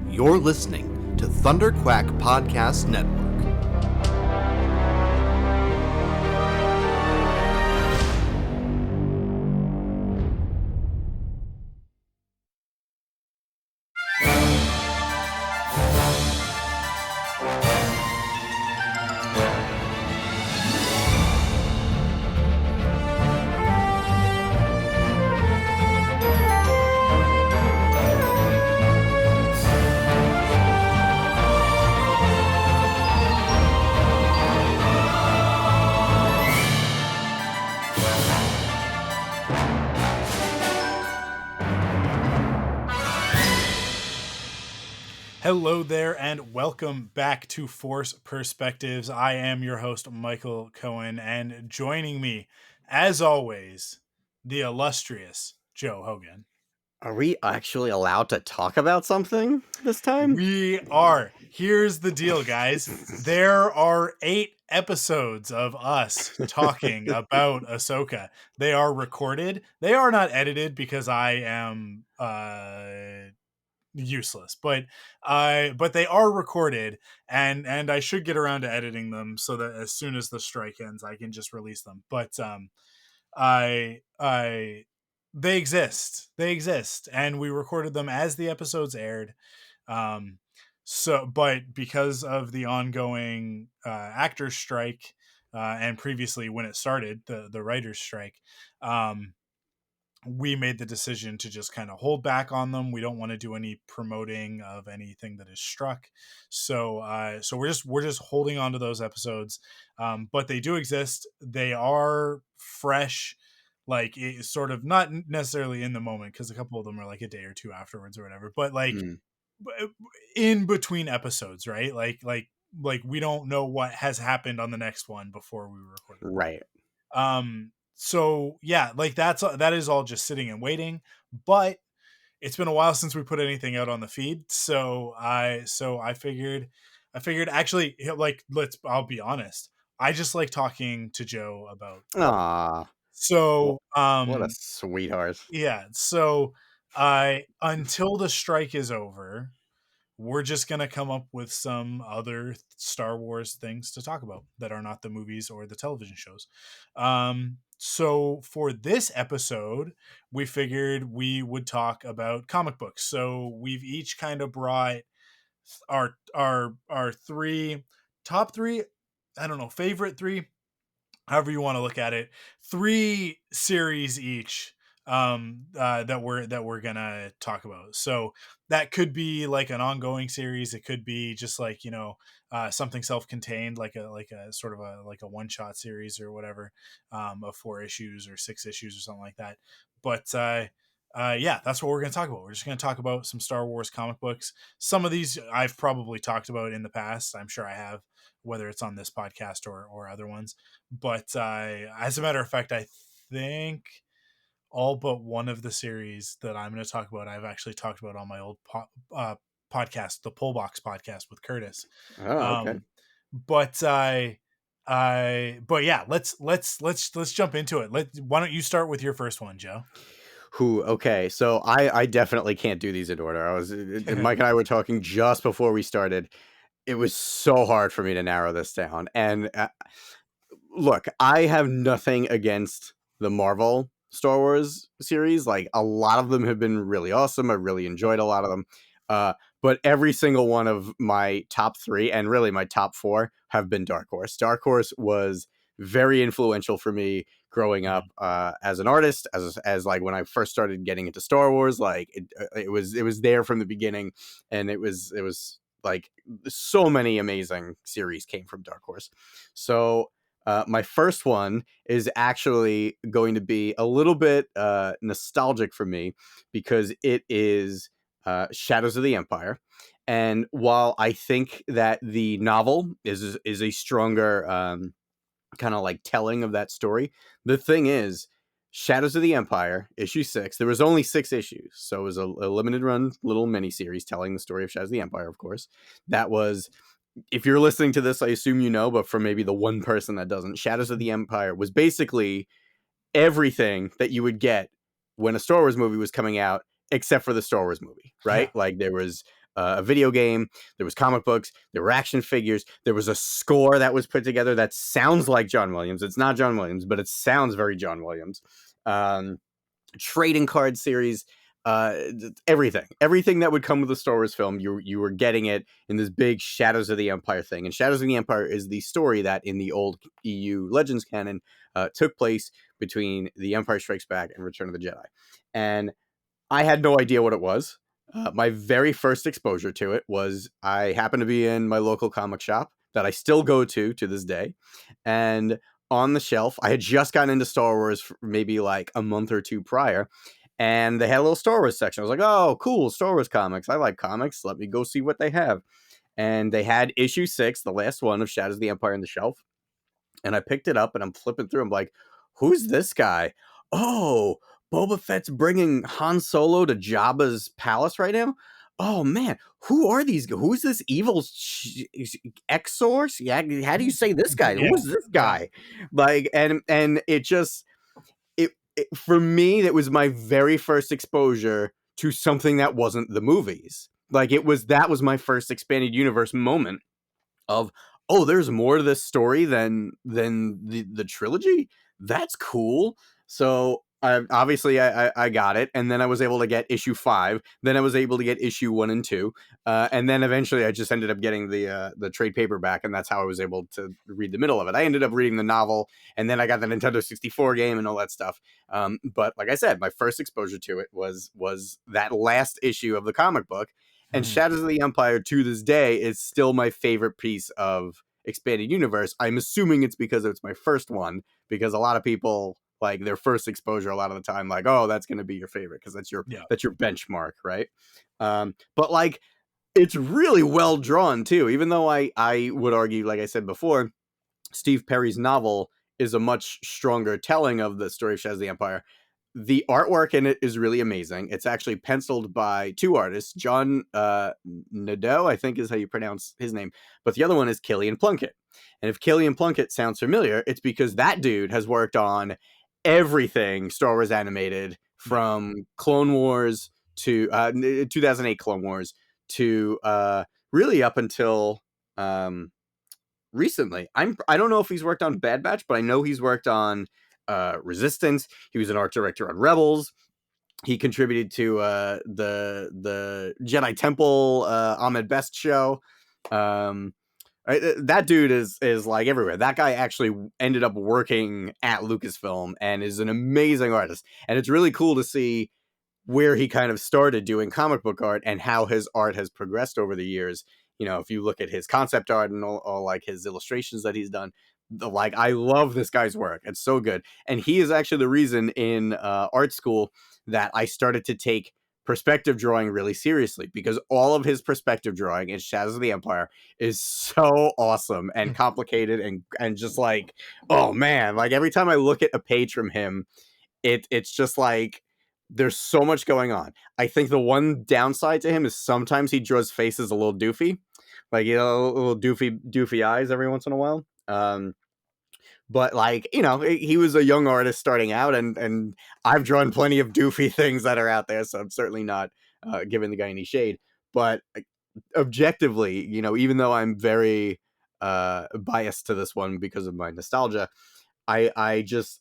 You're listening to Thunderquack Podcast Network. Hello there, and welcome back to Force Perspectives. I am your host, Michael Cohen, and joining me, as always, the illustrious Joe Hogan. Are we actually allowed to talk about something this time? We are. Here's the deal, guys. There are 8 episodes of us talking about Ahsoka. They are recorded. They are not edited because I am useless, but they are recorded, and I should get around to editing them so that as soon as the strike ends I can just release them. But I they exist, and we recorded them as the episodes aired. But because of the ongoing actors strike, and previously when it started, the writers strike, we made the decision to just kind of hold back on them. We don't want to do any promoting of anything that is struck. So we're just holding on to those episodes. But they do exist. They are fresh, like sort of not necessarily in the moment, because a couple of them are like a day or two afterwards or whatever, but like in between episodes, right? Like we don't know what has happened on the next one before we record it. Right. So yeah, like that is all just sitting and waiting, but it's been a while since we put anything out on the feed. So I figured actually, like, I'll be honest. I just like talking to Joe about. So, what a sweetheart. yeah. So until the strike is over, we're just going to come up with some other Star Wars things to talk about that are not the movies or the television shows. So for this episode, we figured we would talk about comic books. So we've each kind of brought our three top three, I don't know, favorite three, however you want to look at it, 3 series each, that we're gonna talk about. So that could be like an ongoing series. It could be just like, something self-contained, like a sort of a one-shot series or whatever, of 4 issues or 6 issues or something like that. But yeah, that's what we're going to talk about. We're just going to talk about some Star Wars comic books. Some of these I've probably talked about in the past. I'm sure I have, whether it's on this podcast or other ones. But as a matter of fact, I think all but one of the series that I'm going to talk about, I've actually talked about on my old podcast, the Pullbox podcast with Curtis. Oh, okay. But yeah, let's jump into it. Why don't you start with your first one, Joe? Okay, so I definitely can't do these in order. Mike and I were talking just before we started. It was so hard for me to narrow this down. And look, I have nothing against the Marvel Star Wars series. Like, a lot of them have been really awesome. I really enjoyed a lot of them. But every single one of my top 3 and really my top 4 have been Dark Horse. Dark Horse was very influential for me growing up, as an artist, as like when I first started getting into Star Wars. Like it was there from the beginning, and it was like so many amazing series came from Dark Horse. So my first one is actually going to be a little bit nostalgic for me, because it is Shadows of the Empire. And while I think that the novel is a stronger kind of like telling of that story, the thing is, Shadows of the Empire, issue 6, there was only 6 issues. So it was a limited run little mini series telling the story of Shadows of the Empire, of course. That was, if you're listening to this, I assume you know, but for maybe the one person that doesn't, Shadows of the Empire was basically everything that you would get when a Star Wars movie was coming out, except for the Star Wars movie, right? Like there was a video game, there was comic books, there were action figures, there was a score that was put together that sounds like John Williams. It's not John Williams, but it sounds very John Williams. Trading card series, everything that would come with a Star Wars film, you were getting it in this big Shadows of the Empire thing. And Shadows of the Empire is the story that in the old EU Legends canon took place between The Empire Strikes Back and Return of the Jedi. And I had no idea what it was. My very first exposure to it was I happened to be in my local comic shop that I still go to this day. And on the shelf, I had just gotten into Star Wars maybe like a month or two prior. And they had a little Star Wars section. I was like, oh, cool, Star Wars comics. I like comics. Let me go see what they have. And they had issue 6, the last one of Shadows of the Empire, on the shelf. And I picked it up and I'm flipping through. I'm like, who's this guy? Oh, Boba Fett's bringing Han Solo to Jabba's palace right now. Oh man, who are these? Who's this evil Exor? Yeah, how do you say this guy? Yeah. Who is this guy? Like, and it just it for me, that was my very first exposure to something that wasn't the movies. Like that was my first expanded universe moment of, oh, there's more to this story than the trilogy. That's cool. So I got it, and then I was able to get issue 5. Then I was able to get issue 1 and 2, and then eventually I just ended up getting the trade paperback, and that's how I was able to read the middle of it. I ended up reading the novel, and then I got the Nintendo 64 game and all that stuff. But like I said, my first exposure to it was that last issue of the comic book. And Shadows of the Empire, to this day, is still my favorite piece of expanded universe. I'm assuming it's because it's my first one, because a lot of people, like, their first exposure a lot of the time, like, oh, that's going to be your favorite because that's your benchmark, right? But like, it's really well drawn too. Even though I would argue, like I said before, Steve Perry's novel is a much stronger telling of the story of Shadows of the Empire. The artwork in it is really amazing. It's actually penciled by 2 artists, John Nadeau, I think is how you pronounce his name, but the other one is Killian Plunkett. And if Killian Plunkett sounds familiar, it's because that dude has worked on everything Star Wars animated, from Clone Wars to 2008 Clone Wars to really up until recently. I don't know if he's worked on Bad Batch, but I know he's worked on Resistance. He was an art director on Rebels. He contributed to the Jedi Temple Ahmed Best show. That dude is like everywhere. That guy actually ended up working at Lucasfilm and is an amazing artist. And it's really cool to see where he kind of started doing comic book art and how his art has progressed over the years. You know, if you look at his concept art and all like his illustrations that he's done, like, I love this guy's work. It's so good. And he is actually the reason in art school that I started to take perspective drawing really seriously, because all of his perspective drawing in Shadows of the Empire is so awesome and complicated and just like, oh man, like every time I look at a page from him, it's just like there's so much going on. I think the one downside to him is sometimes he draws faces a little doofy, like, you know, a little doofy eyes every once in a while. But like, you know, he was a young artist starting out, and I've drawn plenty of doofy things that are out there, so I'm certainly not giving the guy any shade. But objectively, you know, even though I'm very biased to this one because of my nostalgia, I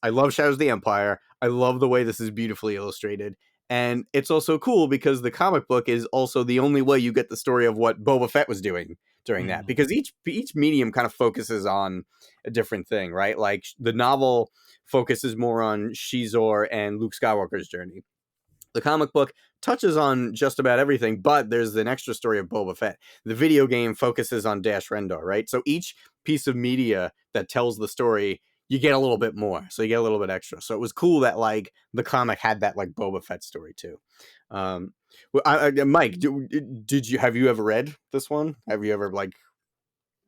love Shadows of the Empire. I love the way this is beautifully illustrated. And it's also cool because the comic book is also the only way you get the story of what Boba Fett was doing during that, because each medium kind of focuses on a different thing, right? Like the novel focuses more on Shizor and Luke Skywalker's journey. The comic book touches on just about everything, but there's an extra story of Boba Fett. The video game focuses on Dash Rendar, right? So each piece of media that tells the story, you get a little bit more, so you get a little bit extra. So it was cool that like the comic had that like Boba Fett story too. Mike, have you ever read this one? Have you ever like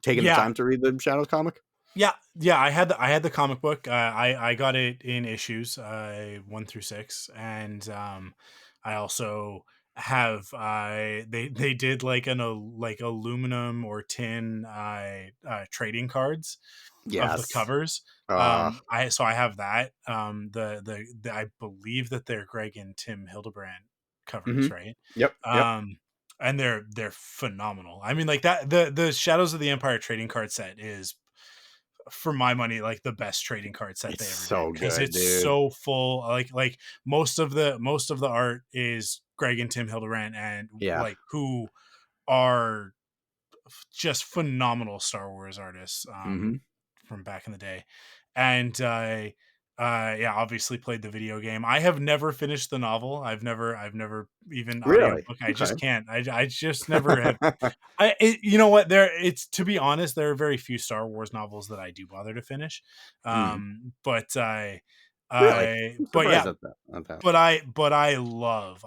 taken the time to read the Shadows comic? Yeah. I had the comic book. I got it in issues 1 through 6, and I also have they did like like aluminum or tin trading cards of the covers. I have that. I believe that they're Greg and Tim Hildebrand covers, right? Yep. and they're phenomenal. I mean, like that the Shadows of the Empire trading card set is, for my money, like the best trading card set It's they ever did, so because good, it's dude. so full. Like most of the art is Greg and Tim Hildebrandt, and Yeah. like who are just phenomenal Star Wars artists Mhm. from back in the day. And yeah, obviously played the video game. I have never finished the novel. I've never even Really? audiobook. I Okay. just can't. I just never have. You know what, there it's to be honest, there are very few Star Wars novels that I do bother to finish. Mm. But Really? I'm but surprised yeah, at that. but I love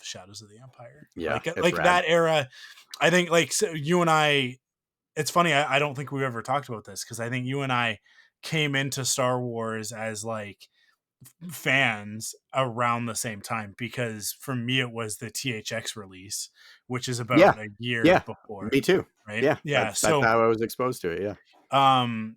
Shadows of the Empire. Yeah, it's Like rad. that era. I think like, so you and I, it's funny, I don't think we've ever talked about this, because I think you and I came into Star Wars as like fans around the same time, because for me it was the THX release, which is Yeah. about a year Yeah. before, Me too. right? Yeah, Yeah. that's So how I was exposed to it, yeah.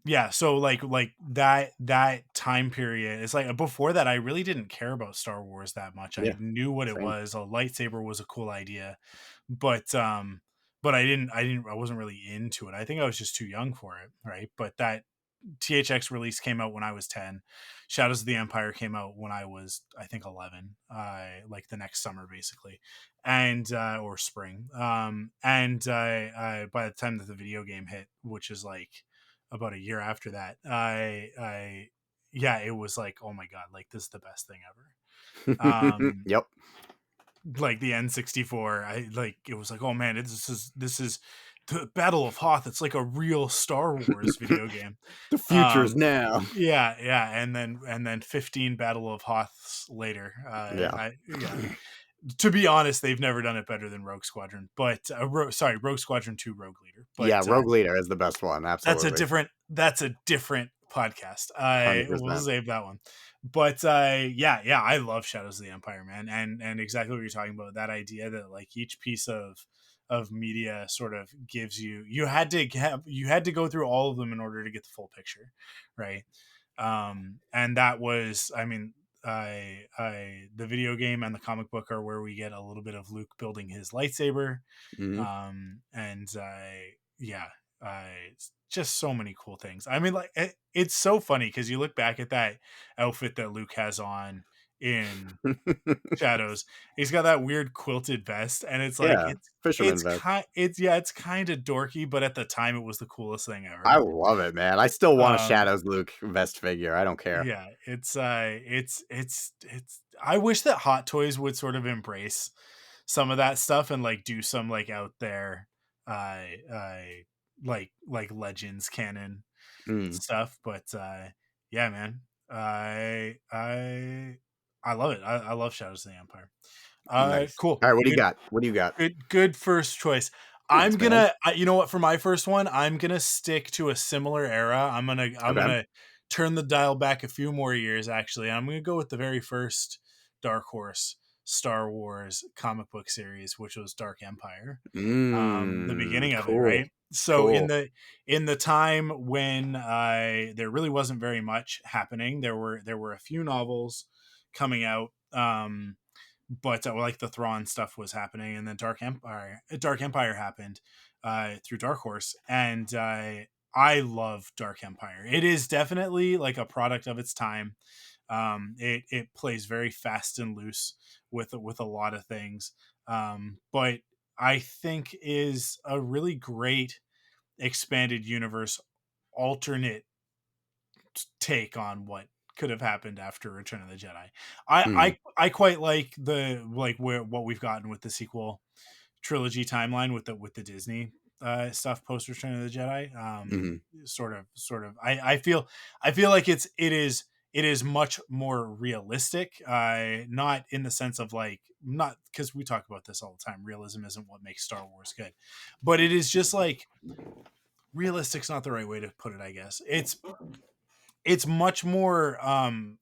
yeah, so like that time period, it's like before that I really didn't care about Star Wars that much. I Yeah, knew what it same. was. A lightsaber was a cool idea, but I wasn't really into it. I think I was just too young for it, right? But that THX release came out when I was 10. Shadows of the Empire came out when I was, I think, 11, like the next summer basically, and or spring. And by the time that the video game hit, which is like about a year after that, I yeah, it was like, oh my god, like this is the best thing ever. Yep. Like the N64, I like, it was like, oh man, this is the Battle of Hoth. It's like a real Star Wars video game. The future is um now. yeah, and then 15 Battle of Hoths later, Yeah. I yeah, to be honest, they've never done it better than Rogue Squadron, but sorry, Rogue Squadron 2 Rogue Leader, but Yeah, Rogue Leader is the best one, absolutely. that's a different podcast. I will 100%. save that one. But yeah, I love Shadows of the Empire, man, and exactly what you're talking about. That idea that like each piece of media sort of gives you, you had to go through all of them in order to get the full picture, right? And that was, I mean, I the video game and the comic book are where we get a little bit of Luke building his lightsaber, Mhm. and yeah, it's just so many cool things. I mean, like it's so funny because you look back at that outfit that Luke has on in Shadows. He's got that weird quilted vest, and it's like Yeah, fisherman vest. it's kind of dorky, but at the time it was the coolest thing I ever. love it, man. I still want a Um, Shadows Luke vest figure, I don't care. yeah, it's I wish that Hot Toys would sort of embrace some of that stuff and like do some like out there uh like Legends canon Mm, stuff. But yeah, man, I love it. I love Shadows of the Empire. nice. Cool. Alright, what do you Good, got? What do you got? good first choice. Thanks, man. You know what, for my first one, I'm gonna stick to a similar era. I'm Okay. gonna turn the dial back a few more years. Actually, I'm gonna go with the very first Dark Horse Star Wars comic book series, which was Dark Empire. The beginning of it, Cool, right? So cool. in the time when there really wasn't very much happening, there were a few novels coming out. But like the Thrawn stuff was happening, and then Dark Empire happened through Dark Horse, and I love Dark Empire. It is definitely like a product of its time. It plays very fast and loose with a lot of things, but I think is a really great expanded universe alternate take on what could have happened after Return of the Jedi. Mhm, I quite like the like where what we've gotten with the sequel trilogy timeline with the Disney stuff post Return of the Jedi. mhm. Sort of. I feel like it is much more realistic. Not in the sense of like, not because we talk about this all the time. Realism isn't what makes Star Wars good, but it is just like, realistic's not the right way to put it. I guess it's much more on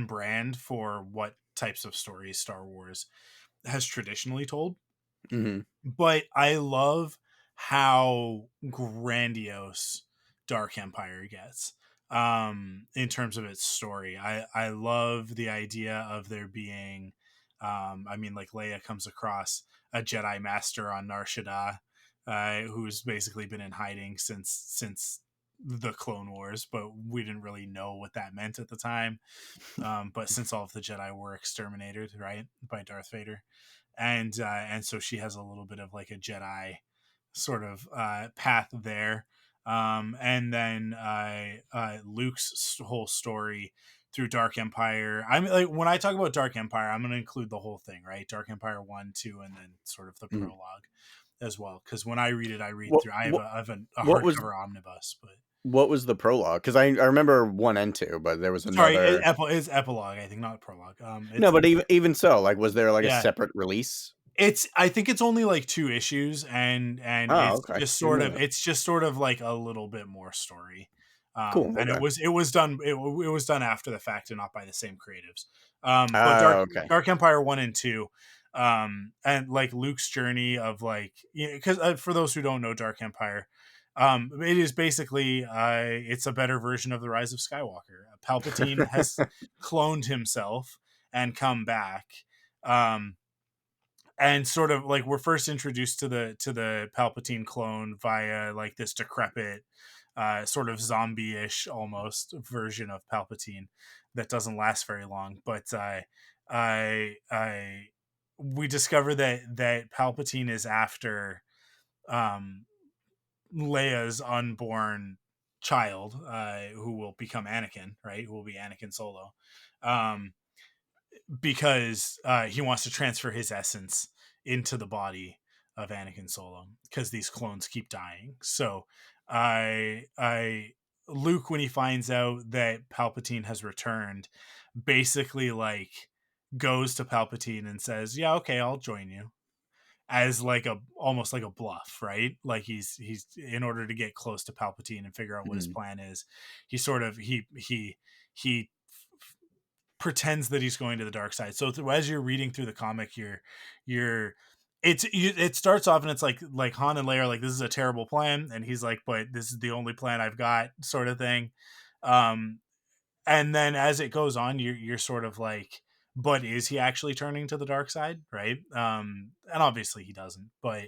brand for what types of stories Star Wars has traditionally told. Mhm. But I love how grandiose Dark Empire gets in terms of its story. I love the idea of there being I mean, like Leia comes across a Jedi Master on Nar Shaddaa, who's basically been in hiding since the Clone Wars, but we didn't really know what that meant at the time. But since all of the Jedi were exterminated, right, by Darth Vader, and so she has a little bit of like a Jedi sort of path there. And then Luke's whole story through Dark Empire. I'm like, when I talk about Dark Empire, I'm going to include the whole thing, right? Dark Empire 1, 2, and then sort of the Mhm. prologue as well. Because when I read it, I read What through. I have what a what was hardcover omnibus, but what was the prologue? Because I remember 1 and 2, but there was sorry, another. it's epilogue. I think not prologue. No, It's but even so, like, was there, like, a yeah. separate release? I think it's only like 2 issues, and Oh, okay. Didn't know that. it's just sort of like a little bit more story. Cool, And okay. it was done it was done after the fact and not by the same creatives. But Oh, okay. Dark Empire 1 and 2, and like Luke's journey of like, cuz for those who don't know Dark Empire, it is basically it's a better version of the Rise of Skywalker. Palpatine has cloned himself and come back. Um and sort of like we're first introduced to the Palpatine clone via like this decrepit sort of zombie-ish almost version of Palpatine that doesn't last very long, but I we discover that Palpatine is after um Leia's unborn child, who will become Anakin, right, who will be Anakin Solo, um because he wants to transfer his essence into the body of Anakin Solo because these clones keep dying. So I Luke, when he finds out that Palpatine has returned, basically like goes to Palpatine and says, "Yeah, okay, I'll join you." As like a almost like a bluff, right? Like he's in order to get close to Palpatine and figure out what his Mhm. plan is. He sort of he pretends that he's going to the dark side. So as you're reading through the comic, you're it starts off and it's like Han and Leia are like, this is a terrible plan, and he's like, but this is the only plan I've got, sort of thing. Um, and then as it goes on, you're sort of like, but is he actually turning to the dark side, right? And obviously he doesn't, but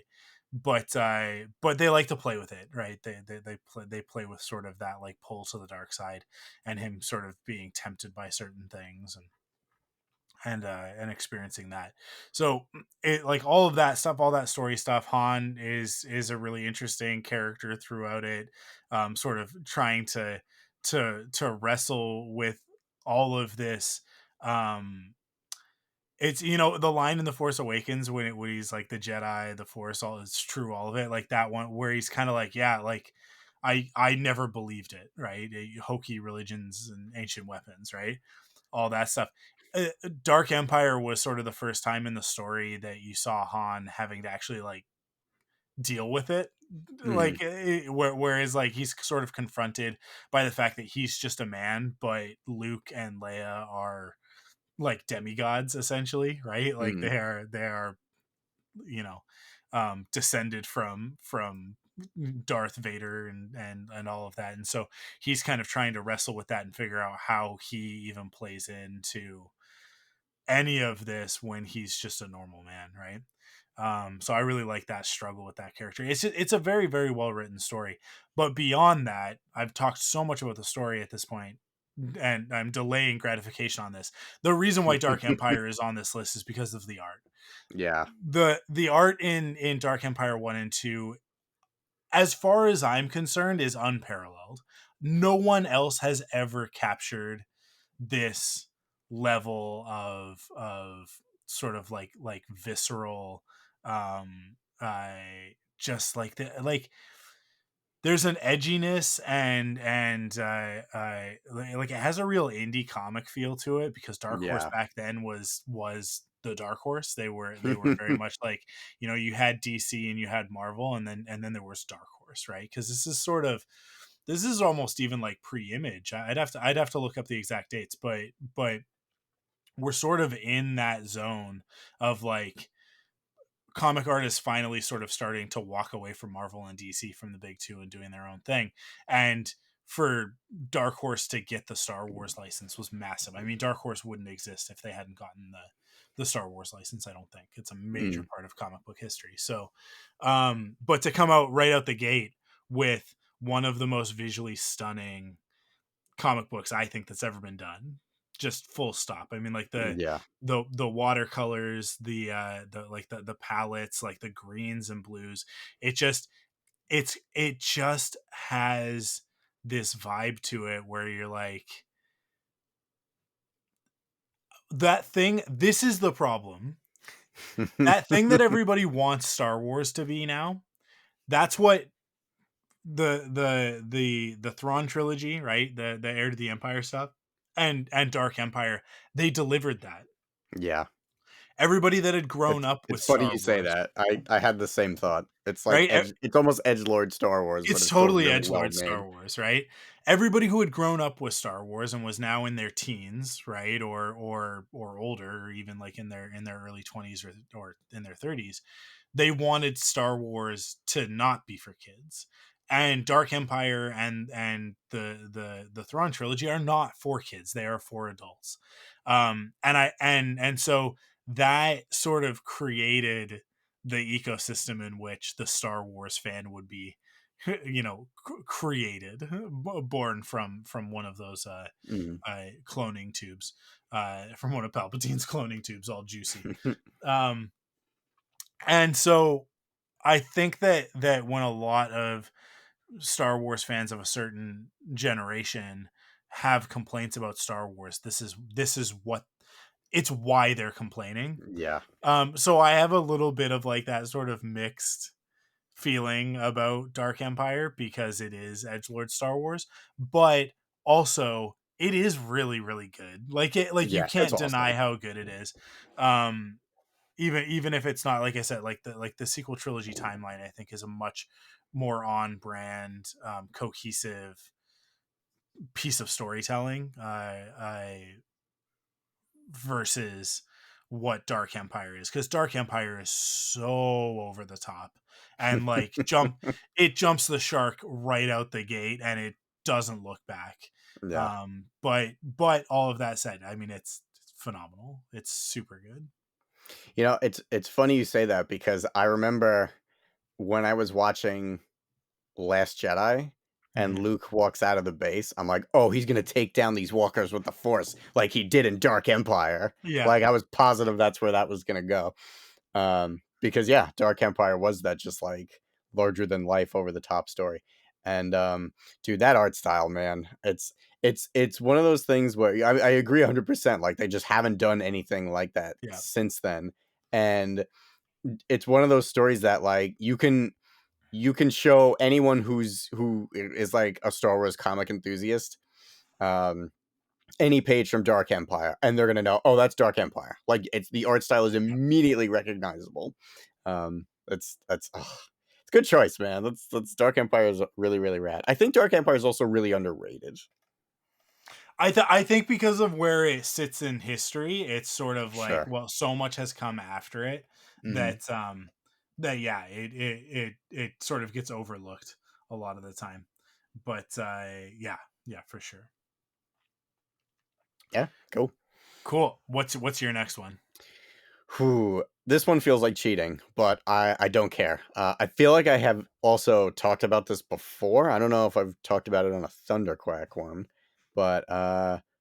they like to play with it, right? They play with sort of that like pull to the dark side, and him sort of being tempted by certain things, and experiencing that. So it like all of that stuff, all that story stuff. Han is a really interesting character throughout it, sort of trying to wrestle with all of this. Um, it's, the line in the Force Awakens when he's like the Jedi, the Force, all is true, all of it, like that one where he's kind of like, yeah, like I never believed it, right? Hokey religions and ancient weapons, right? All that stuff. Dark Empire was sort of the first time in the story that you saw Han having to actually like deal with it, Mhm. like whereas like he's sort of confronted by the fact that he's just a man, but Luke and Leia are like demigods essentially, right? Like Mhm. they are you know descended from Darth Vader and all of that, and so he's kind of trying to wrestle with that and figure out how he even plays into any of this when he's just a normal man, right? So I really like that struggle with that character. It's a very very well written story, but beyond that, I've talked so much about the story at this point, and I'm delaying gratification on this. The reason why Dark Empire is on this list is because of the art. Yeah. The art in Dark Empire 1 and 2, as far as I'm concerned, is unparalleled. No one else has ever captured this level of sort of like visceral, just like like there's an edginess and like it has a real indie comic feel to it, because Dark Horse Yeah. back then was the Dark Horse. They were very much like, you had DC and you had Marvel, and then there was Dark Horse, right? Because this is almost even like pre-Image. I'd have to look up the exact dates, but we're sort of in that zone of like comic artists finally sort of starting to walk away from Marvel and DC from the big two and doing their own thing. And for Dark Horse to get the Star Wars license was massive. I mean, Dark Horse wouldn't exist if they hadn't gotten the the Star Wars license. I don't think it's a major Mm. part of comic book history. So, but to come out right out the gate with one of the most visually stunning comic books I think that's ever been done, just full stop. I mean, like Yeah. the watercolors, the like the palettes, like the greens and blues. It just it just has this vibe to it where you're like, that thing, this is the problem. That thing that everybody wants Star Wars to be now, that's what the Thrawn trilogy, right? The Heir to the Empire stuff and Dark Empire, they delivered that. Yeah. Everybody that had grown up with It's funny Star you say Wars, that. I had the same thought. It's like right? it's almost edgelord Star Wars, but It's it's still totally really well edgelord made. Star Wars, right? Everybody who had grown up with Star Wars and was now in their teens, right, or older, or even like in their early 20s or in their 30s, they wanted Star Wars to not be for kids. And Dark Empire and the Thrawn trilogy are not for kids; they are for adults. And so that sort of created the ecosystem in which the Star Wars fan would be, created, born from one of those Mhm. cloning tubes, from one of Palpatine's cloning tubes, all juicy. Um, and so I think that when a lot of Star Wars fans of a certain generation have complaints about Star Wars, this is what it's why they're complaining. Yeah. So I have a little bit of like that sort of mixed feeling about Dark Empire because it is edgelord Star Wars, but also it is really really good. Like you Yeah, it's can't deny awesome. how good it is. Um even if it's not, like I said, like the sequel trilogy timeline I think is a much more on brand, cohesive piece of storytelling, versus what Dark Empire is, because Dark Empire is so over the top and like it jumps the shark right out the gate and it doesn't look back. Yeah. But all of that said, I mean it's phenomenal. It's super good. It's funny you say that because I remember when I was watching Last Jedi and Mhm. Luke walks out of the base, I'm like, "Oh, he's gonna take down these walkers with the Force like he did in Dark Empire." Yeah. Like I was positive that's where that was gonna go. Because yeah, Dark Empire was that just like larger than life, over the top story. And dude, that art style, man, it's one of those things where I agree 100%. Like they just haven't done anything like that Yeah. since then, and it's one of those stories that like you can show anyone who is like a Star Wars comic enthusiast, um, any page from Dark Empire, and they're gonna know, oh, that's Dark Empire. Like it's the art style is immediately recognizable. It's a good choice, man. That's Dark Empire is really really rad. I think Dark Empire is also really underrated. I think because of where it sits in history, it's sort of like, Sure. well, so much has come after it Hmm. that that yeah, it sort of gets overlooked a lot of the time. But yeah, yeah, for sure. Yeah. Cool. Cool. What's your next one? Whew. This one feels like cheating, but I don't care. I feel like I have also talked about this before. I don't know if I've talked about it on a Thunderquack one, but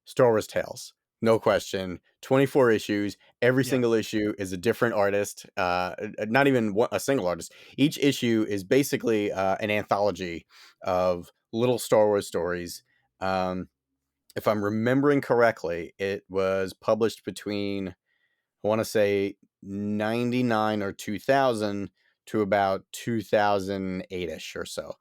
Star Wars Tales, no question. 24 issues. Every Yeah. single issue is a different artist. Not even a single artist. Each issue is basically an anthology of little Star Wars stories. Um, if I'm remembering correctly, it was published between, I want to say, 99 or 2000 to about 2008ish or so.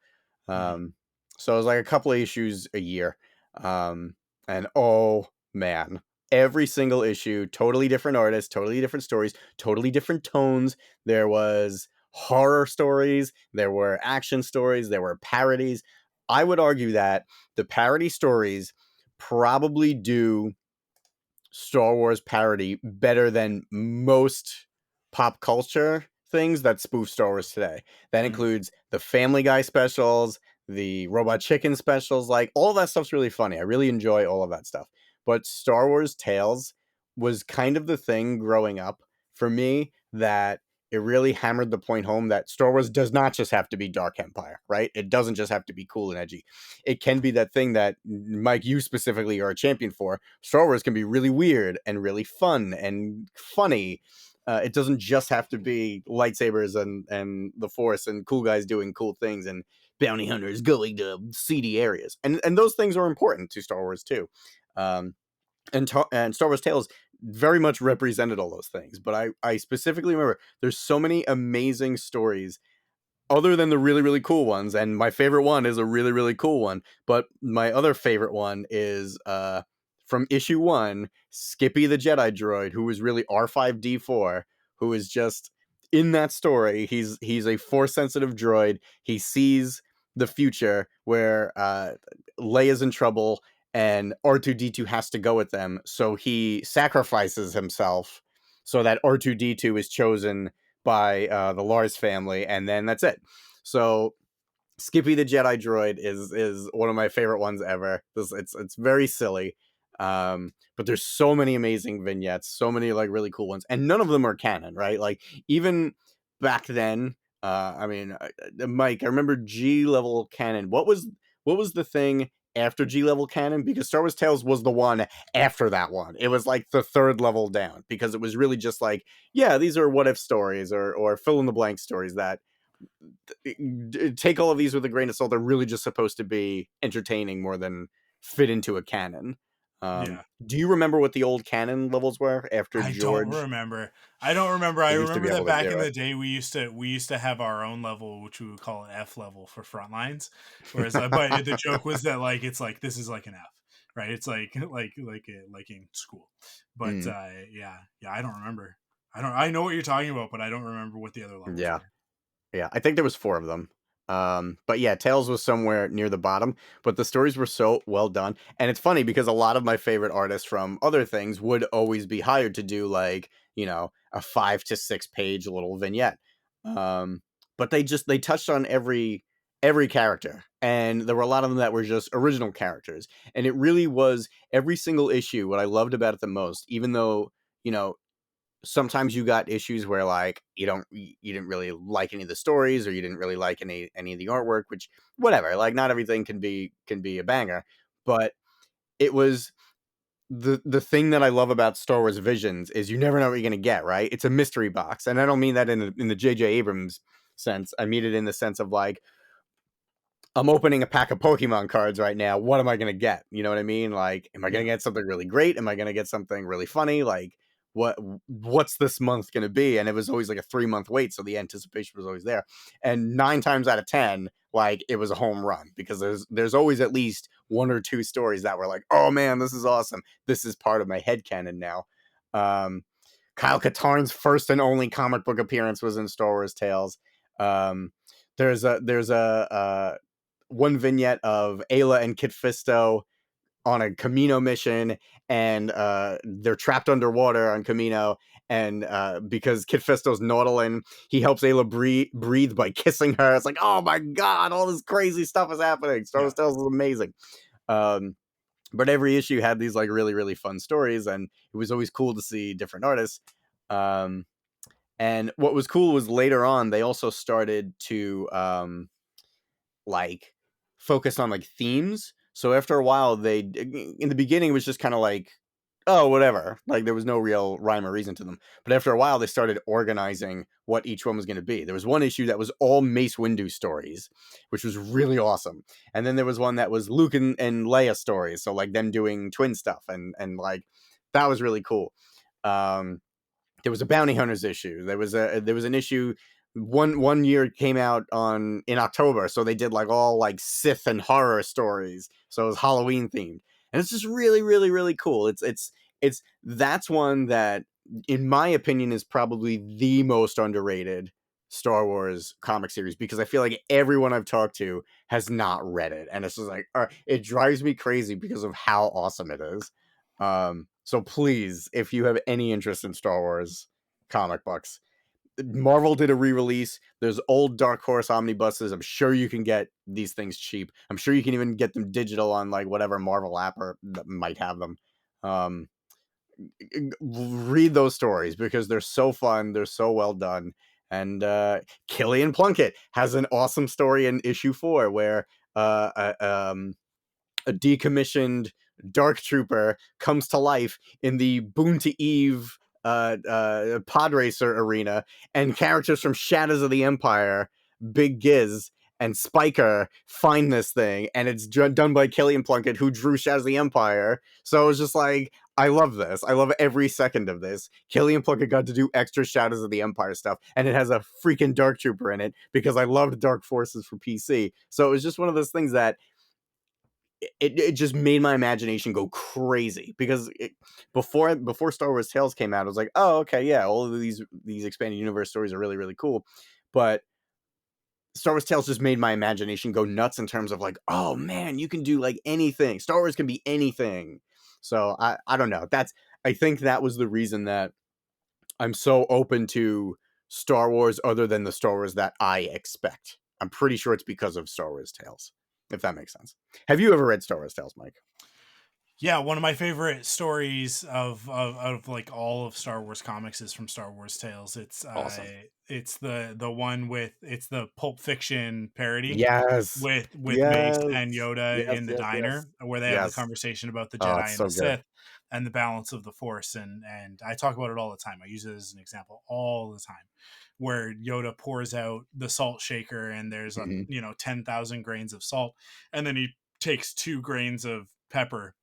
Mhm. Um, so it was like a couple of issues a year. Um, and oh man, every single issue, totally different artists, totally different stories, totally different tones. There was horror stories, there were action stories, there were parodies. I would argue that the parody stories probably do Star Wars parody better than most pop culture things that spoof Star Wars today. That Mhm. includes the Family Guy specials, the Robot Chicken specials, like all that stuff's really funny. I really enjoy all of that stuff. But Star Wars Tales was kind of the thing growing up for me, that it really hammered the point home that Star Wars does not just have to be Dark Empire, right? It doesn't just have to be cool and edgy. It can be that thing that, Mike, you specifically are a champion for. Star Wars can be really weird and really fun and funny. It doesn't just have to be lightsabers and the Force and cool guys doing cool things and bounty hunters going to seedy areas. And those things are important to Star Wars too. Um, and Star Wars Tales very much represented all those things. But I specifically remember there's so many amazing stories other than the really, really cool ones. And my favorite one is a really, really cool one. But my other favorite one is from issue 1, Skippy the Jedi droid, who is really R5D4, who is just in that story. He's a force sensitive droid. He sees the future where Leia's in trouble and R2D2 has to go with them. So he sacrifices himself so that R2D2 is chosen by the Lars family, and then that's it. So Skippy the Jedi droid is one of my favorite ones ever. It's very silly, but there's so many amazing vignettes, so many like really cool ones, and none of them are canon, right? Like even back then, Mike, I remember G level canon. What was the thing after G level canon? Because Star Wars Tales was the one after that one. It was like the third level down, because it was really just like, yeah, these are what if stories or fill in the blank stories that take all of these with a grain of salt. They're really just supposed to be entertaining more than fit into a canon. Yeah. Do you remember what the old canon levels were after I George? don't remember. I don't remember. I They used to be remember that able to back do in the it. day we used to have our own level, which we would call an F level for front lines. Whereas, but the joke was that like it's like this is like an F, right? It's like like in school. But Mm, yeah, I don't remember. I know what you're talking about, but I don't remember what the other levels yeah. were. Yeah, I think there was 4 of them. But yeah, Tails was somewhere near the bottom, but the stories were so well done. And it's funny because a lot of my favorite artists from other things would always be hired to do like, a 5 to 6 page little vignette. Um, but they touched on every character. And there were a lot of them that were just original characters. And it really was every single issue what I loved about it the most, even though, you know, sometimes you got issues where like you didn't really like any of the stories, or you didn't really like any of the artwork, which whatever, like not everything can be a banger. But it was the thing that I love about Star Wars Visions is you never know what you're going to get, right? It's a mystery box. And I don't mean that in the JJ Abrams sense. I mean it in the sense of like, I'm opening a pack of Pokemon cards right now. What am I going to get? You know what I mean? Like, am I going Yeah. to get something really great? Am I going to get something really funny? Like, what's this month going to be? And it was always like a 3-month wait, so the anticipation was always there. And 9 times out of 10, like it was a home run, because there's always at least 1 or 2 stories that were like, oh man, this is awesome. This is part of my headcanon now. Kyle Katarn's first and only comic book appearance was in Star Wars Tales. Um, there's a one vignette of Ayla and Kit Fisto on a Camino mission, and they're trapped underwater on Camino, and because Kit Fisto's Nautilin, he helps Ayla breathe by kissing her. It's like, oh my god, all this crazy stuff is happening. Star Yeah. Wars Tales is amazing. But every issue had these like really, really fun stories, and it was always cool to see different artists. And what was cool was later on they also started to like focus on like themes. So after a while, they in the beginning it was just kind of like, oh, whatever. Like there was no real rhyme or reason to them. But after a while, they started organizing what each one was going to be. There was one issue that was all Mace Windu stories, which was really awesome. And then there was one that was Luke and Leia stories. So like them doing twin stuff, and like that was really cool. There was a bounty hunters issue. There was an issue. One year it came out in October, so they did like all like Sith and horror stories. So it was Halloween themed, and it's just really, really, really cool. It's that's one that, in my opinion, is probably the most underrated Star Wars comic series, because I feel like everyone I've talked to has not read it, and it's just like it drives me crazy because of how awesome it is. So please, if you have any interest in Star Wars comic books, Marvel did a re-release. There's old Dark Horse omnibuses. I'm sure you can get these things cheap. I'm sure you can even get them digital on like whatever Marvel app or that might have them. Um, read those stories because they're so fun, they're so well done. And Killian Plunkett has an awesome story in issue 4 where a decommissioned dark trooper comes to life in the Boon to Eve pod racer arena, and characters from Shadows of the Empire, Big Giz and Spiker find this thing, and it's done by Killian Plunkett, who drew Shadows of the Empire. So it's just like, I love this. I love every second of this. Killian Plunkett got to do extra Shadows of the Empire stuff, and it has a freaking Dark Trooper in it because I loved Dark Forces for PC. So it was just one of those things that it just made my imagination go crazy because before Star Wars Tales came out, I was like, oh, okay, yeah, all of these expanded universe stories are really, really cool. But Star Wars Tales just made my imagination go nuts in terms of like, oh man, you can do like anything. Star Wars can be anything. So I don't know. I think that was the reason that I'm so open to Star Wars other than the Star Wars that I expect. I'm pretty sure it's because of Star Wars Tales, if that makes sense. Have you ever read Star Wars Tales, Mike? Yeah, one of my favorite stories of like all of Star Wars comics is from Star Wars Tales. Awesome. It's the one with, it's the Pulp Fiction parody Yes. with Mace Yes. and Yoda Yes, in the yes, yes. diner, where they have the Yes. conversation about the Oh, Jedi it's and so the good. Sith and the balance of the Force, and I talk about it all the time. I use it as an example all the time, where Yoda pours out the salt shaker and there's Mhm. 10,000 grains of salt, and then he takes 2 grains of pepper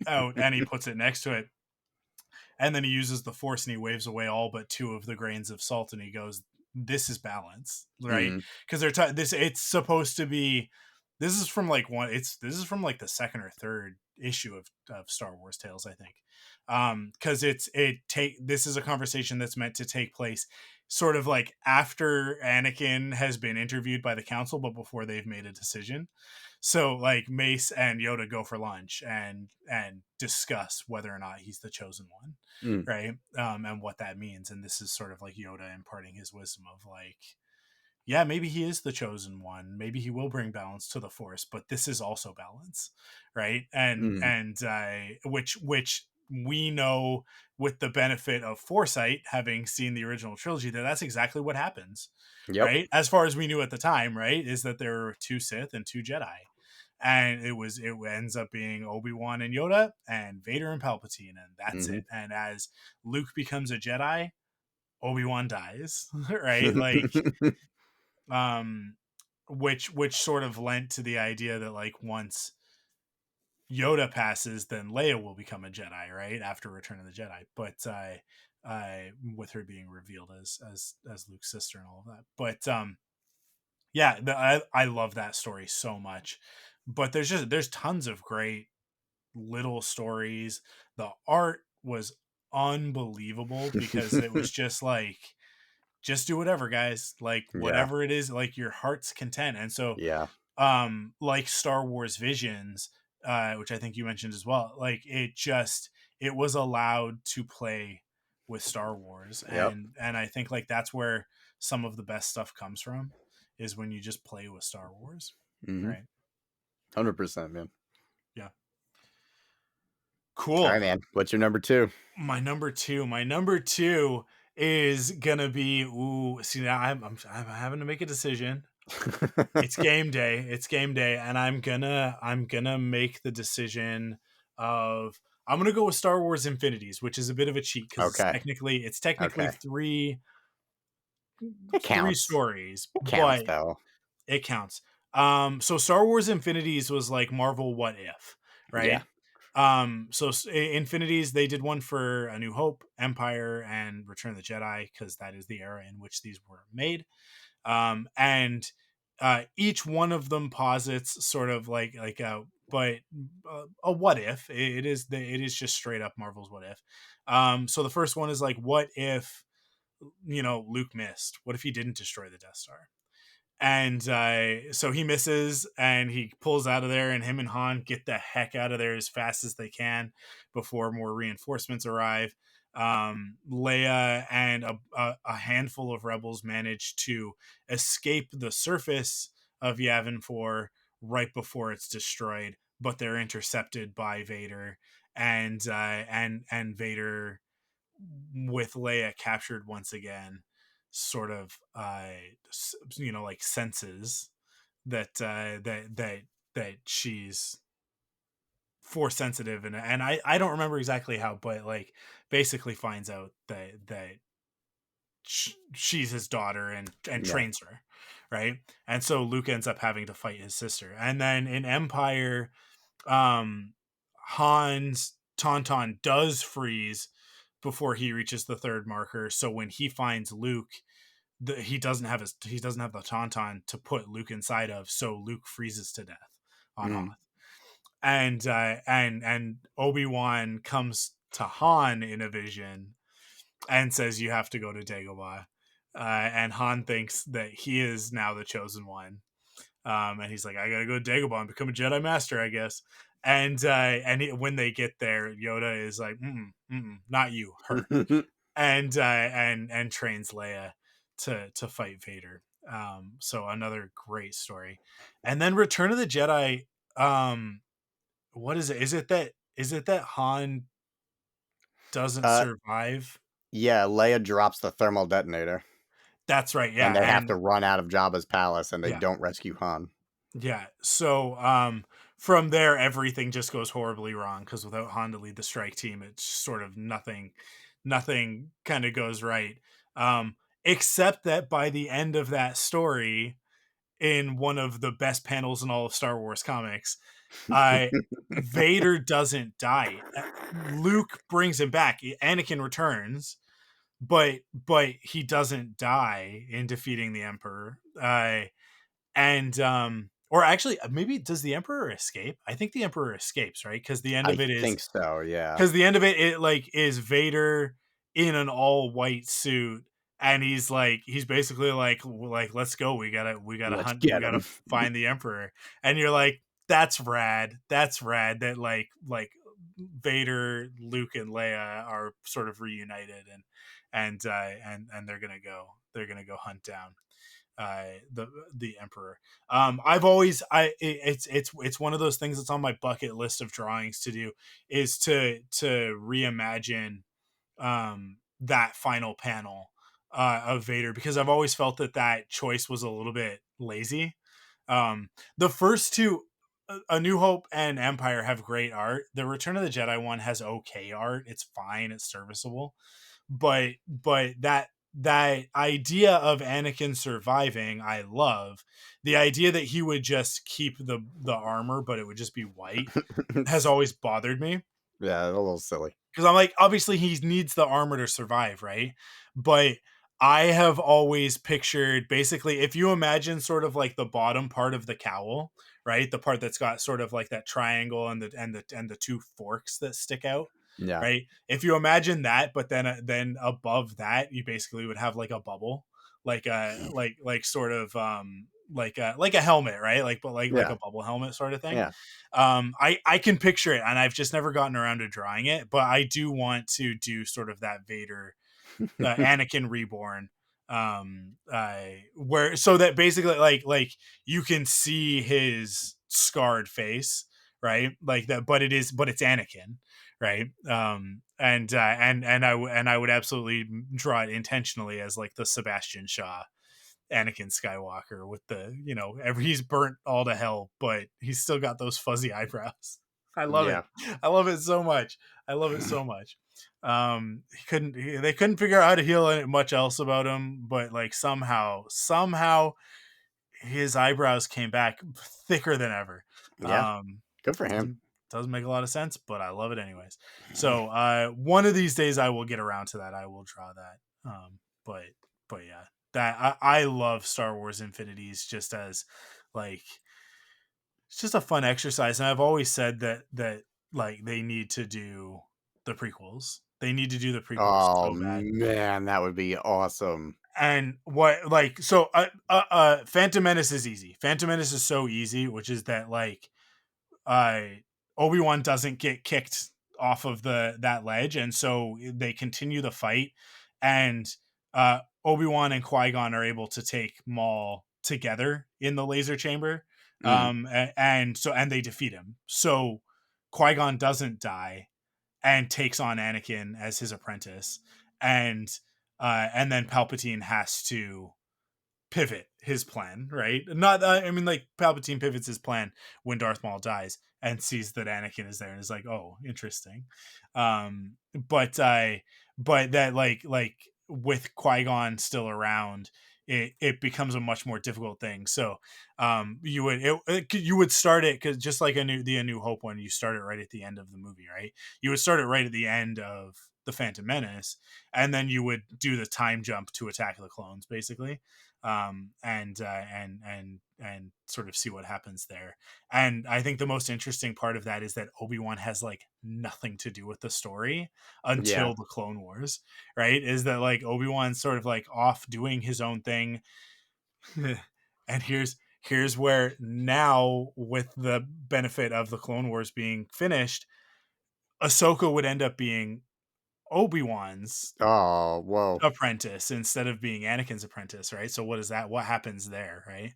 out and he puts it next to it, and then he uses the Force and he waves away all but 2 of the grains of salt, and he goes, this is balance, right? Mhm. Because this, it's supposed to be, this is from like this is from like the second or third issue of Star Wars Tales, I think. Because this is a conversation that's meant to take place sort of like after Anakin has been interviewed by the council but before they've made a decision. So like Mace and Yoda go for lunch and discuss whether or not he's the chosen one, Mm. right? And what that means. And this is sort of like Yoda imparting his wisdom of like, yeah, maybe he is the chosen one. Maybe he will bring balance to the Force, but this is also balance, right? Mhm. Which we know with the benefit of foresight, having seen the original trilogy, that's exactly what happens, Yep. right? As far as we knew at the time, right, is that there were 2 Sith and 2 Jedi, and it ends up being Obi-Wan and Yoda and Vader and Palpatine, and that's Mhm. it. And as Luke becomes a Jedi, Obi-Wan dies, right? Like, um which sort of lent to the idea that like once Yoda passes, then Leia will become a Jedi, right, after Return of the Jedi. But with her being revealed as Luke's sister and all of that. But yeah, I love that story so much. But there's tons of great little stories. The art was unbelievable because it was just like, just do whatever, guys, like Yeah. whatever it is, like your heart's content. And so Yeah. like Star Wars Visions, which I think you mentioned as well, like it was allowed to play with Star Wars, Yep. and I think like that's where some of the best stuff comes from, is when you just play with Star Wars, Mhm. right? 100%, man. Yeah. All Cool. right, man. What's your number 2? My number two is gonna be, ooh, see, now I'm having to make a decision. It's game day. It's game day, and I'm gonna make the decision of, I'm gonna go with Star Wars Infinities, which is a bit of a cheat because Okay. it's technically Okay. It three counts. stories, It counts, but though. it counts. So Star Wars Infinities was like Marvel What If, Yeah. right? So Infinities, they did one for A New Hope, Empire, and Return of the Jedi, because that is the era in which these were made. And each one of them posits sort of like a, but a what if. It is just straight up Marvel's What If. So the first one is like, what if Luke missed? What if he didn't destroy the Death Star? And so he misses and he pulls out of there, and him and Han get the heck out of there as fast as they can before more reinforcements arrive. Leia and a handful of rebels manage to escape the surface of Yavin 4 right before it's destroyed, but they're intercepted by Vader. and Vader with Leia captured once again, sort of like senses that she's force sensitive, and I don't remember exactly how, but like basically finds out that she's his daughter and Yeah. trains her, right? And so Luke ends up having to fight his sister. And then in Empire, Han's Tauntaun does freeze before he reaches the third marker. So when he finds Luke, he doesn't have the Tauntaun to put Luke inside of. So Luke freezes to death on Mm. Hoth. And Obi-Wan comes to Han in a vision and says, "You have to go to Dagobah." And Han thinks that he is now the chosen one. And he's like, "I gotta go to Dagobah and become a Jedi Master, I guess." And when they get there, Yoda is like, "Not you, her," and trains Leia to fight Vader. So another great story. And then Return of the Jedi. What is it? Is it that Han doesn't Uh, survive? yeah, Leia drops the thermal detonator, That's right. and Yeah, they have and to run out of Jabba's palace, and they yeah, don't rescue Han. yeah. So from there, everything just goes horribly wrong because without Han to lead the strike team, it's sort of nothing kind of goes right. Um, except that by the end of that story, in one of the best panels in all of Star Wars comics, uh, Vader doesn't die. Luke brings him back. Anakin returns, but he doesn't die in defeating the Emperor. And or actually, maybe does the Emperor escape? I think the Emperor escapes, right? Because the end I of it is think so, yeah. because the end of it like is Vader in an all white suit, and he's basically like let's go, we gotta Let's hunt, we get gotta him. find the Emperor. And you're like, that's rad, that like Vader, Luke, and Leia are sort of reunited, and they're gonna go hunt down the Emperor. I've always it's one of those things that's on my bucket list of drawings to do, is to reimagine that final panel of Vader, because I've always felt that choice was a little bit lazy. The first two, A New Hope and Empire, have great art. The Return of the Jedi one has okay art. It's fine. It's serviceable. But that idea of Anakin surviving, I love. The idea that he would just keep the armor, but it would just be white, has always bothered me, Yeah, a little silly. because I'm like, obviously he needs the armor to survive, right? But I have always pictured, basically, if you imagine sort of like the bottom part of the cowl, right, the part that's got sort of like that triangle and the two forks that stick out, Yeah. right? If you imagine that, but then above that, you basically would have like a bubble, like a like sort of like a helmet, right? Like Yeah. a bubble helmet sort of thing. Yeah. I can picture it, and I've just never gotten around to drawing it, but I do want to do sort of that Vader, Anakin reborn, where, so that basically like you can see his scarred face, right? Like that, but it's Anakin, right? And I would absolutely draw it intentionally as like the Sebastian Shaw Anakin Skywalker, with he's burnt all to hell, but he's still got those fuzzy eyebrows. I love it. Yeah. I love it so much. I love it so much. They couldn't figure out how to heal it much else about him, but like somehow his eyebrows came back thicker than ever. Yeah. Good for him. Doesn't make a lot of sense, but I love it anyways. So one of these days I will get around to that. I will draw that. But yeah, that I love Star Wars Infinities just as like, it's just a fun exercise. And I've always said that like they need to do the prequels. They need to do the prequels Oh, so bad. man, that would be awesome. And what, like, so Phantom Menace is easy. Phantom Menace is so easy, which is that like uh Obi-Wan doesn't get kicked off of that ledge, and so they continue the fight, and Obi-Wan and Qui-Gon are able to take Maul together in the laser chamber. Mm. And they defeat him. So Qui-Gon doesn't die. and takes on Anakin as his apprentice, and then Palpatine has to pivot his plan, right? Not, I mean, like Palpatine pivots his plan when Darth Maul dies and sees that Anakin is there and is like, oh, interesting. But but that like with Qui-Gon still around, it becomes a much more difficult thing. So you would start it, because just like a New Hope one, you start it right at the end of the movie, right? You would start it right at the end of the Phantom Menace, and then you would do the time jump to Attack of the Clones, basically, and sort of see what happens there. And I think the most interesting part of that is that Obi-Wan has like nothing to do with the story Yeah. until the Clone Wars, right? Is that like Obi-Wan's sort of like off doing his own thing. And here's where now, with the benefit of the Clone Wars being finished, Ahsoka would end up being Obi-Wan's Oh, whoa. apprentice instead of being Anakin's apprentice, right? So what is that? What happens there, right?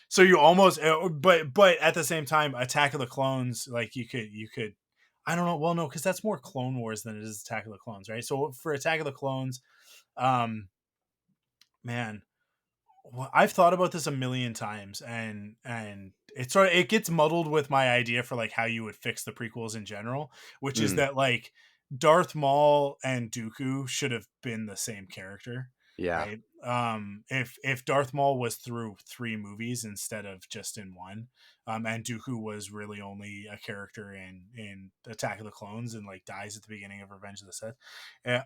So you almost, but at the same time, Attack of the Clones, like you could, I don't know. Well, no, because that's more Clone Wars than it is Attack of the Clones, right? So for Attack of the Clones, um, man, I've thought about this a million times, and it gets muddled with my idea for like how you would fix the prequels in general, which is Mm, that like Darth Maul and Dooku should have been the same character, yeah. right? If Darth Maul was through 3 movies instead of just in one, and Dooku was really only a character in Attack of the Clones and like dies at the beginning of Revenge of the Sith.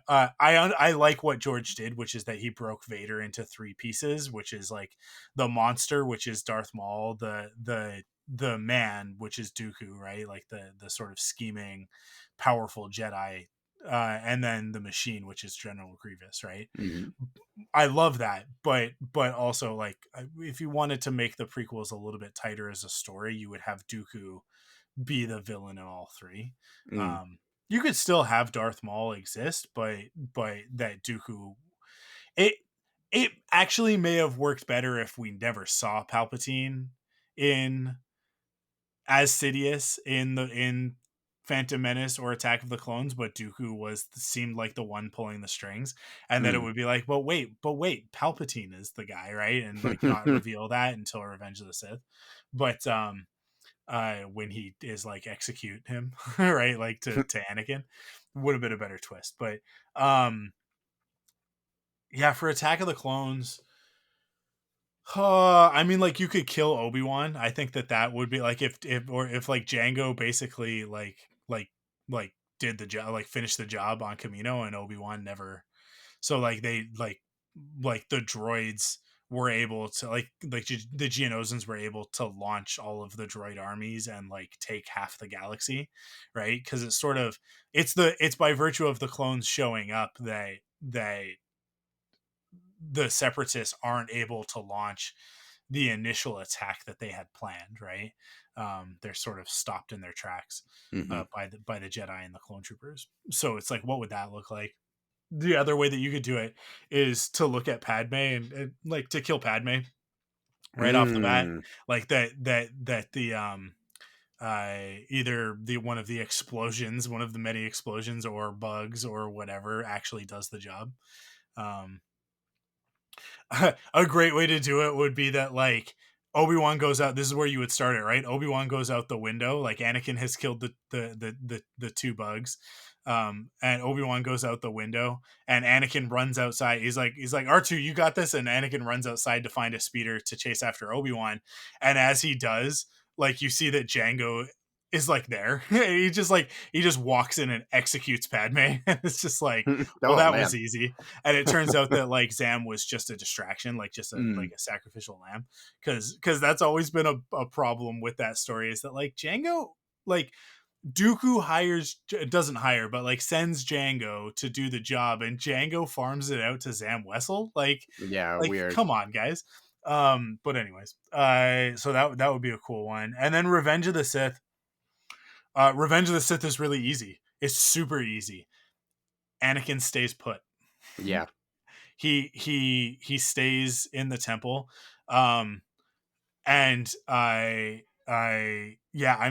I like what George did, which is that he broke Vader into 3 pieces, which is like the monster, which is Darth Maul, the man, which is Dooku, right? Like the sort of scheming, powerful Jedi, and then the machine, which is General Grievous, right? Mhm. I love that, but also like if you wanted to make the prequels a little bit tighter as a story, you would have Dooku be the villain in all 3. Mm. You could still have Darth Maul exist, but that Dooku, it it actually may have worked better if we never saw Palpatine in as Sidious in Phantom Menace or Attack of the Clones, but Dooku seemed like the one pulling the strings, and that it Mm. would be like, but wait, Palpatine is the guy, right? And like not reveal that until Revenge of the Sith. But when he is like execute him, right? Like to Anakin, would have been a better twist. But yeah, for Attack of the Clones, I mean, like you could kill Obi-Wan. I think that would be like if like Django basically like did the job, like finished the job on Camino, and Obi-Wan never. So like they like the droids were able to the Geonosians were able to launch all of the droid armies and like take half the galaxy, right? Because it's sort of it's by virtue of the clones showing up that the separatists aren't able to launch the initial attack that they had planned, right? They're sort of stopped in their tracks Mhm. by the Jedi and the clone troopers. So it's like, what would that look like? The other way that you could do it is to look at Padme and like to kill Padme right off the bat, Mm. like that the either the one of the explosions, one of the many explosions or bugs or whatever actually does the job. Um, a great way to do it would be that like Obi-Wan goes out. This is where you would start it, right? Obi-Wan goes out the window. Like Anakin has killed the 2 bugs. And Obi-Wan goes out the window and Anakin runs outside. He's like R2, you got this. And Anakin runs outside to find a speeder to chase after Obi-Wan. And as he does, like you see that Django is like there. He just walks in and executes Padme. And it's just like, well, Oh, that was man. easy. And it turns out that like Zam was just a distraction, like just a Mm. like a sacrificial lamb, because that's always been a problem with that story, is that like Django, like Dooku doesn't hire, but like sends Django to do the job, and Django farms it out to Zam Wessel. Yeah, Like weird. come on, guys. But anyways, so that would be a cool one. And then Revenge of the Sith. Revenge of the Sith is really easy. It's super easy. Anakin stays put. Yeah. He stays in the temple, um and I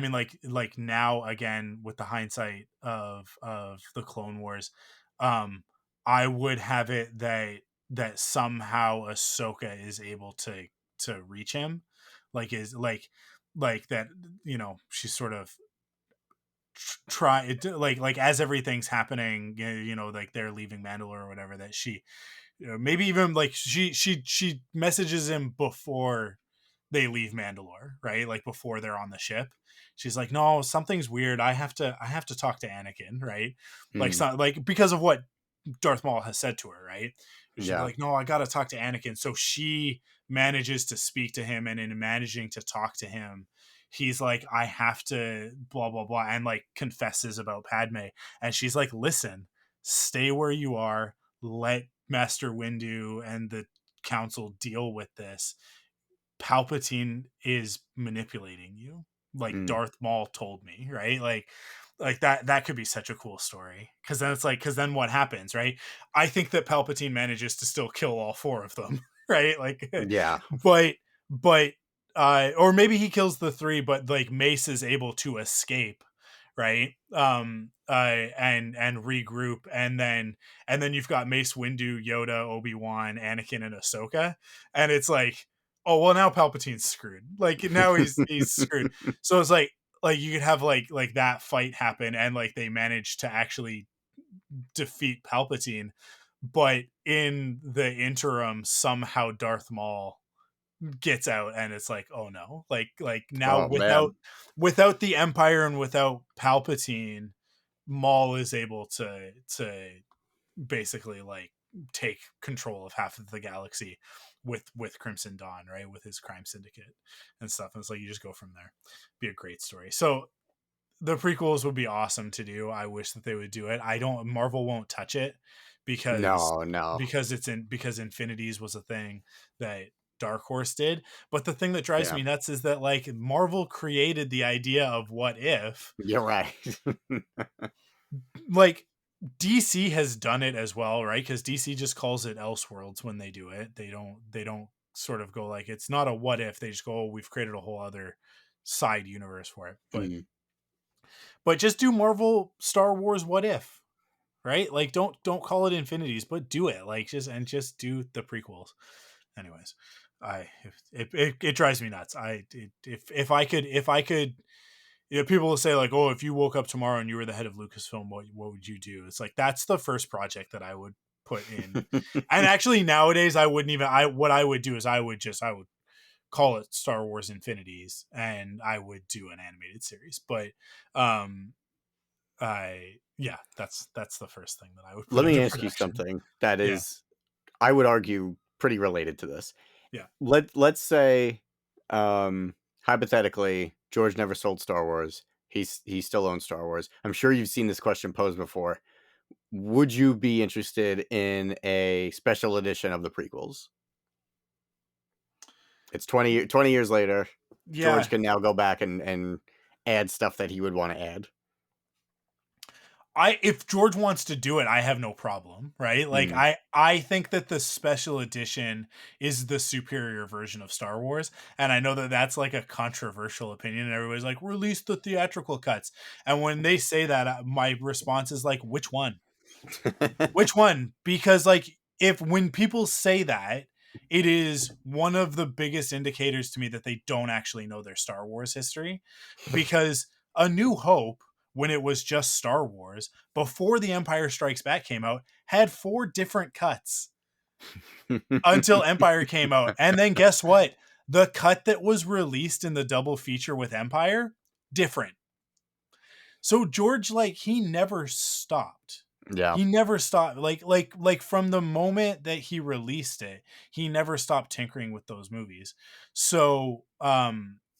mean, like now again with the hindsight of the Clone Wars, um I would have it that somehow Ahsoka is able to reach him, like is like that, she's sort of try it, like as everything's happening, like they're leaving Mandalore or whatever, that she, maybe even like she messages him before they leave Mandalore, right? Like before they're on the ship. She's like, "No, something's weird. I have to talk to Anakin," right? Like, Mm, so, like because of what Darth Maul has said to her, right? She's yeah. like, "No, I got to talk to Anakin." So she manages to speak to him, and in managing to talk to him, he's like, "I have to blah blah blah," and like confesses about Padme, and she's like, "Listen, stay where you are. Let Master Windu and the council deal with this. Palpatine is manipulating you, like Mm, Darth Maul told me," right? Like that could be such a cool story, because then it's like, because then what happens, right? I think that Palpatine manages to still kill all four of them, right? Like, yeah. but but or maybe he kills the three, but like Mace is able to escape, right? And regroup, and then you've got Mace Windu, Yoda, Obi-Wan, Anakin, and Ahsoka, and it's like, oh well, now Palpatine's screwed. Like now he's screwed. So it's like you could have like that fight happen, and like they manage to actually defeat Palpatine, but in the interim somehow Darth Maul gets out, and it's like, oh no, like now Oh man. without the Empire and without Palpatine, Maul is able to basically like take control of half of the galaxy with Crimson Dawn, right? With his crime syndicate and stuff. And it's like you just go from there. Be a great story. So the prequels would be awesome to do. I wish that they would do it. I don't Marvel won't touch it because No, no. because Infinities was a thing that Dark Horse did. But the thing that drives Yeah. me nuts is that like Marvel created the idea of what if, You're right. like DC has done it as well, right? Because DC just calls it Elseworlds when they do it. They don't sort of go like, it's not a what if. They just go, oh, we've created a whole other side universe for it. Mm, But just do Marvel Star Wars what if, right? Like don't call it Infinities, but do it. Like just do the prequels. Anyways, it drives me nuts. If I could, people will say like, oh, if you woke up tomorrow and you were the head of Lucasfilm, what would you do? It's like, that's the first project that I would put in. And actually nowadays I wouldn't even, what I would do is I would call it Star Wars Infinities, and I would do an animated series. But um yeah, that's the first thing that I would put Let me into ask you production. something that Yeah. is, I would argue, pretty related to this. Yeah. Let's say, hypothetically, George never sold Star Wars. He still owns Star Wars. I'm sure you've seen this question posed before. Would you be interested in a special edition of the prequels? It's 20 years later. George Yeah. can now go back and add stuff that he would want to add. If George wants to do it, I have no problem, right? Like Mm. I think that the special edition is the superior version of Star Wars, and I know that that's like a controversial opinion, and everybody's like, release the theatrical cuts. And when they say that, my response is like, which one? Which one? Because like, if when people say that, it is one of the biggest indicators to me that they don't actually know their Star Wars history. Because A New Hope, when it was just Star Wars, before The Empire Strikes Back came out, had 4 different cuts until Empire came out. And then guess what? The cut that was released in the double feature with Empire, different. So George, like, he never stopped. Yeah. He never stopped. Like from the moment that he released it, he never stopped tinkering with those movies. So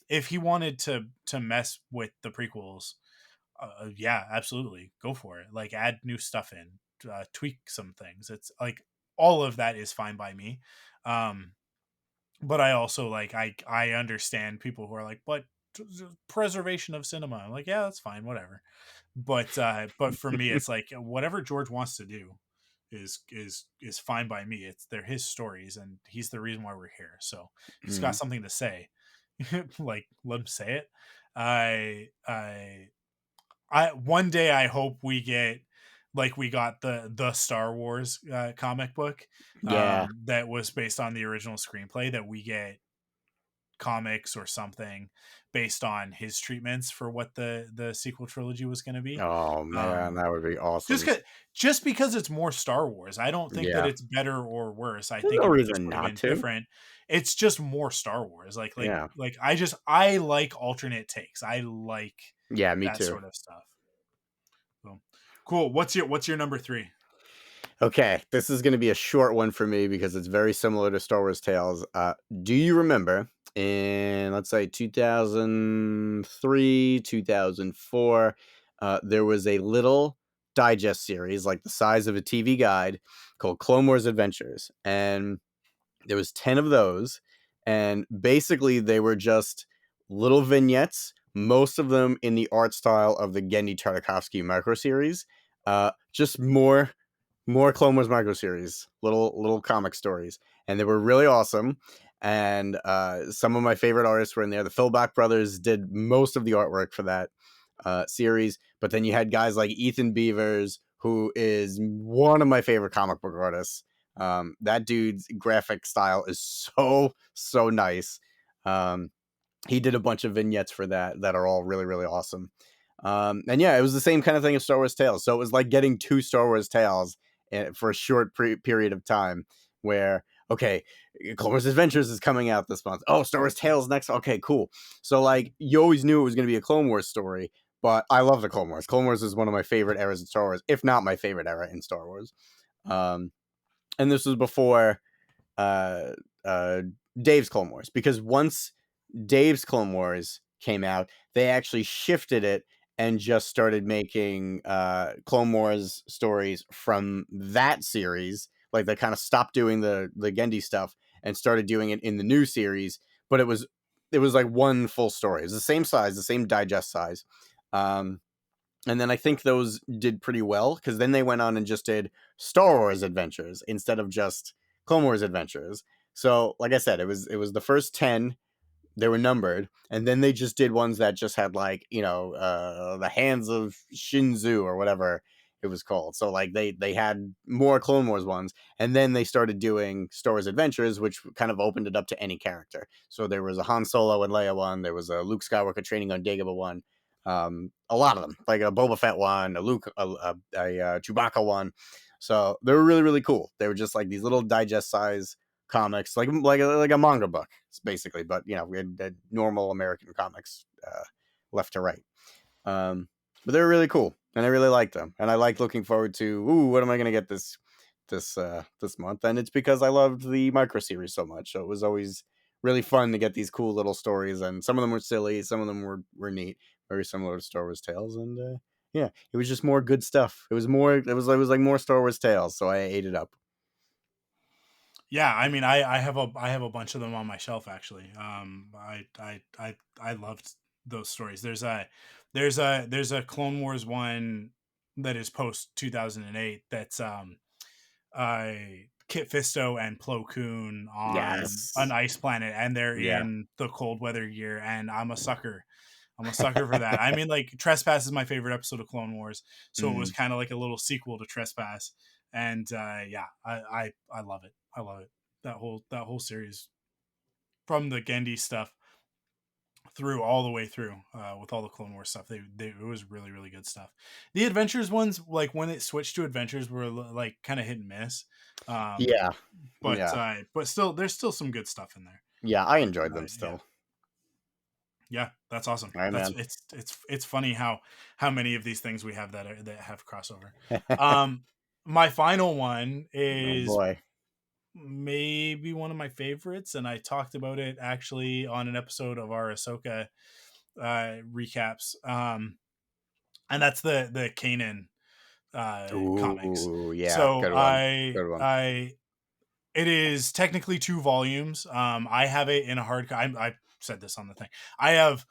if he wanted to mess with the prequels, yeah, absolutely, go for it. Like, add new stuff in, tweak some things. It's like, all of that is fine by me. Um, but I also, like, I understand people who are like, but preservation of cinema. I'm like, yeah, that's fine, whatever. But for me, it's like, whatever George wants to do is fine by me. They're his stories, and he's the reason why we're here. So if he's got Mm. something to say, like let him say it. I one day I hope we get like we got the Star Wars comic book Yeah. that was based on the original screenplay, that we get comics or something based on his treatments for what the sequel trilogy was going to be. Oh man, Um that would be just awesome. cause, just because it's more Star Wars. I don't think that Yeah. it's better or worse. I There's think no it just reason would have not been to. different. It's just more Star Wars. Yeah. I like alternate takes. I like Yeah, me that too. sort of stuff. So, cool. What's your number 3? Okay, this is going to be a short one for me because it's very similar to Star Wars Tales. Do you remember in, let's say, 2003, 2004, there was a little digest series like the size of a TV guide called Clone Wars Adventures, and there was 10 of those, and basically they were just little vignettes, most of them in the art style of the Genndy Tartakovsky micro series. Just more Clone Wars micro series, little comic stories, and they were really awesome. And some of my favorite artists were in there. The Philbach brothers did most of the artwork for that series, but then you had guys like Ethan Beavers, who is one of my favorite comic book artists. That dude's graphic style is so nice. Um, he did a bunch of vignettes for that are all really awesome. And yeah, it was the same kind of thing as Star Wars Tales. So it was like getting two Star Wars Tales for a short period of time. Where okay, Clone Wars Adventures is coming out this month. Oh, Star Wars Tales next. Okay, cool. So like you always knew it was going to be a Clone Wars story, but I love the Clone Wars. Clone Wars is one of my favorite eras in Star Wars, if not my favorite era in Star Wars. Um, and this was before uh, uh, Dave's Clone Wars, because once Dave's Clone Wars came out, they actually shifted it and just started making Clone Wars stories from that series. Like they kind of stopped doing the Genndy stuff and started doing it in the new series. But it was like one full story. It was the same size, the same digest size. Um, and then I think those did pretty well because then they went on and just did Star Wars Adventures instead of just Clone Wars Adventures. So, like I said, it was the first 10. They were numbered, and then they just did ones that just had like the hands of Shinzu or whatever it was called. So like they had more Clone Wars ones, and then they started doing Star Wars Adventures, which kind of opened it up to any character. So there was a Han Solo and Leia one, there was a Luke Skywalker training on Dagobah one, a lot of them, like a Boba Fett one, a Luke, a Chewbacca one. So they were really cool. They were just like these little digest size comics, like a manga book, basically. But we had normal American comics, left to right. But they were really cool, and I really liked them, and I like looking forward to, ooh, what am I gonna get this month? And it's because I loved the micro series so much. So it was always really fun to get these cool little stories, and some of them were silly, some of them were neat, very similar to Star Wars Tales, and yeah, it was just more good stuff. It was like more Star Wars Tales, so I ate it up. Yeah, I mean, I have a bunch of them on my shelf actually. I loved those stories. There's a Clone Wars one that is post 2008. That's uh Kit Fisto and Plo Koon on an Yes. ice planet, and they're Yeah. in the cold weather year, and I'm a sucker. I'm a sucker for that. I mean, like Trespass is my favorite episode of Clone Wars, so it was Mhm. kind of like a little sequel to Trespass, and yeah, I love it. I love it. That whole series from the Genndy stuff through all the way through with all the Clone Wars stuff. It was really good stuff. The Adventures ones, like when it switched to Adventures, were like kind of hit and miss. Um, Yeah. but Yeah. still, there's still some good stuff in there. Yeah, I But enjoyed them yeah, still. yeah, that's awesome. All right, That's man. it's funny how many of these things we have that have crossover. Um, my final one Oh is boy. maybe one of my favorites, and I talked about it actually on an episode of our Ahsoka recaps. And that's the Kanan comics. Ooh, yeah, So good one. Good one. it is technically 2 volumes. I have it in a hard. I said this on the thing. I have